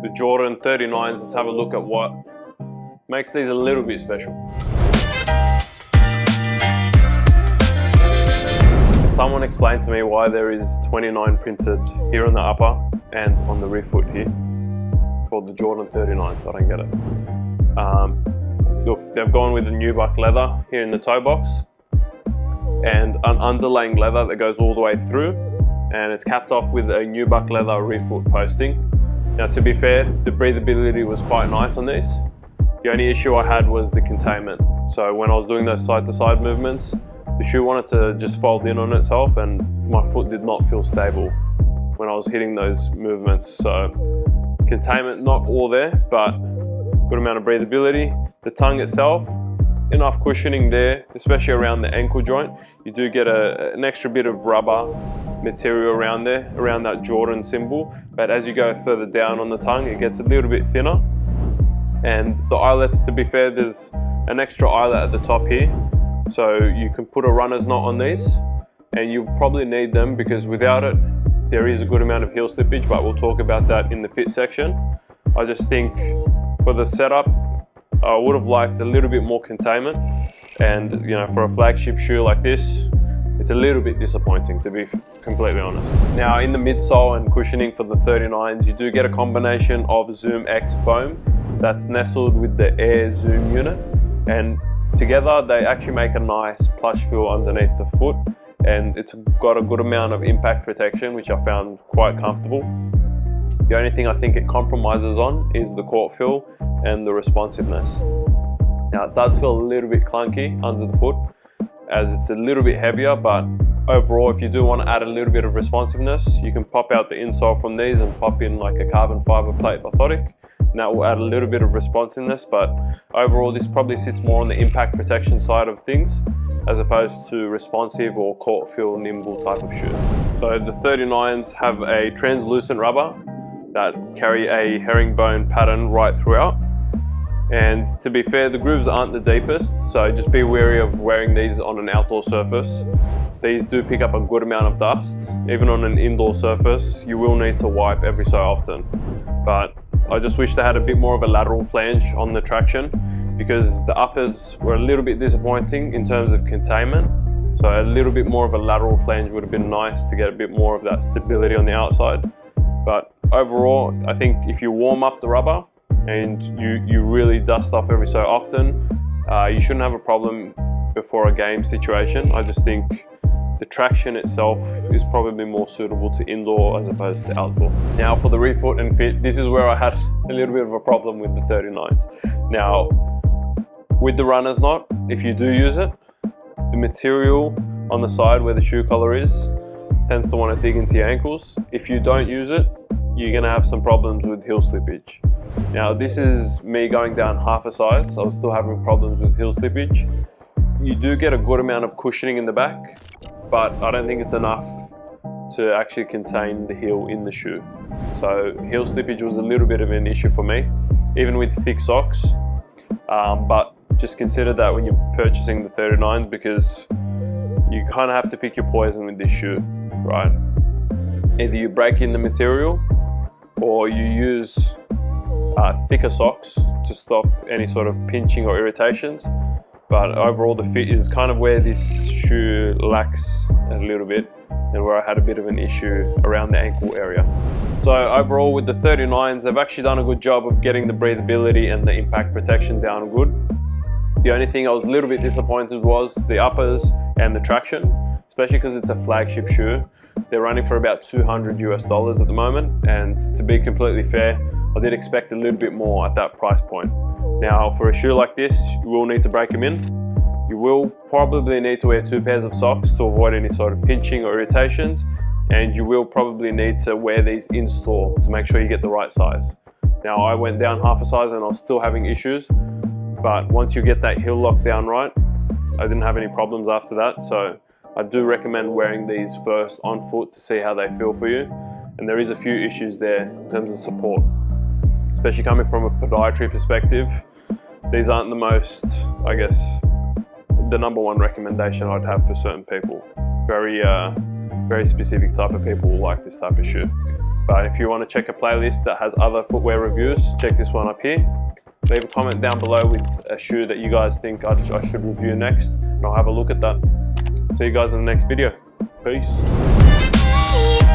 the Jordan 39s. Let's have a look at what makes these a little bit special. Someone explained to me why there is 29 printed here on the upper and on the Rearfoot here for the Jordan 39s. I don't get it. Look, they've gone with the nubuck leather here in the toe box and an underlaying leather that goes all the way through, and it's capped off with a nubuck leather Rearfoot posting. Now, to be fair, the breathability was quite nice on these. The only issue I had was the containment. So when I was doing those side-to-side movements, the shoe wanted to just fold in on itself and my foot did not feel stable when I was hitting those movements. So containment not all there, but good amount of breathability. The tongue itself, enough cushioning there, especially around the ankle joint. You do get an extra bit of rubber material around there, around that Jordan symbol. But as you go further down on the tongue, it gets a little bit thinner. And the eyelets, to be fair, there's an extra eyelet at the top here. So you can put a runner's knot on these, and you probably need them because without it, there is a good amount of heel slippage, but we'll talk about that in the fit section. I just think for the setup, I would have liked a little bit more containment, and you know, for a flagship shoe like this, it's a little bit disappointing, to be completely honest. Now, in the midsole and cushioning for the 39s, you do get a combination of Zoom X foam that's nestled with the Air Zoom unit, and together they actually make a nice plush feel underneath the foot, and it's got a good amount of impact protection, which I found quite comfortable. The only thing I think it compromises on is the court feel and the responsiveness. Now, it does feel a little bit clunky under the foot as it's a little bit heavier, but overall, if you do want to add a little bit of responsiveness, you can pop out the insole from these and pop in like a carbon fiber plate orthotic, and that will add a little bit of responsiveness. But overall, this probably sits more on the impact protection side of things as opposed to responsive or court feel nimble type of shoe. So the 39s have a translucent rubber that carry a herringbone pattern right throughout. And to be fair, the grooves aren't the deepest, so just be wary of wearing these on an outdoor surface. These do pick up a good amount of dust. Even on an indoor surface, you will need to wipe every so often. But I just wish they had a bit more of a lateral flange on the traction, because the uppers were a little bit disappointing in terms of containment. So a little bit more of a lateral flange would have been nice to get a bit more of that stability on the outside. But overall, I think if you warm up the rubber and you really dust off every so often, you shouldn't have a problem before a game situation. I just think the traction itself is probably more suitable to indoor as opposed to outdoor. Now for the Rearfoot and fit, this is where I had a little bit of a problem with the 39s. Now, with the runner's knot, if you do use it, the material on the side where the shoe collar is tends to want to dig into your ankles. If you don't use it, you're going to have some problems with heel slippage. Now, this is me going down half a size. I was still having problems with heel slippage. You do get a good amount of cushioning in the back, but I don't think it's enough to actually contain the heel in the shoe. So heel slippage was a little bit of an issue for me, even with thick socks. But just consider that when you're purchasing the 39s, because you kind of have to pick your poison with this shoe, right? Either you break in the material or you use thicker socks to stop any sort of pinching or irritations. But overall, the fit is kind of where this shoe lacks a little bit, and where I had a bit of an issue around the ankle area. So overall, with the 39s, they've actually done a good job of getting the breathability and the impact protection down good. The only thing I was a little bit disappointed was the uppers and the traction, especially because it's a flagship shoe. They're running for about $200 US at the moment, and to be completely fair, I did expect a little bit more at that price point. Now, for a shoe like this, you will need to break them in. You will probably need to wear 2 pairs of socks to avoid any sort of pinching or irritations, and you will probably need to wear these in store to make sure you get the right size. Now, I went down half a size and I was still having issues, but once you get that heel lock down right, I didn't have any problems after that. So I do recommend wearing these first on foot to see how they feel for you. And there is a few issues there in terms of support, especially coming from a podiatry perspective. These aren't the most, I guess, the #1 recommendation I'd have for certain people. Very very specific type of people who like this type of shoe. But if you want to check a playlist that has other footwear reviews, check this one up here. Leave a comment down below with a shoe that you guys think I should review next, and I'll have a look at that. See you guys in the next video. Peace.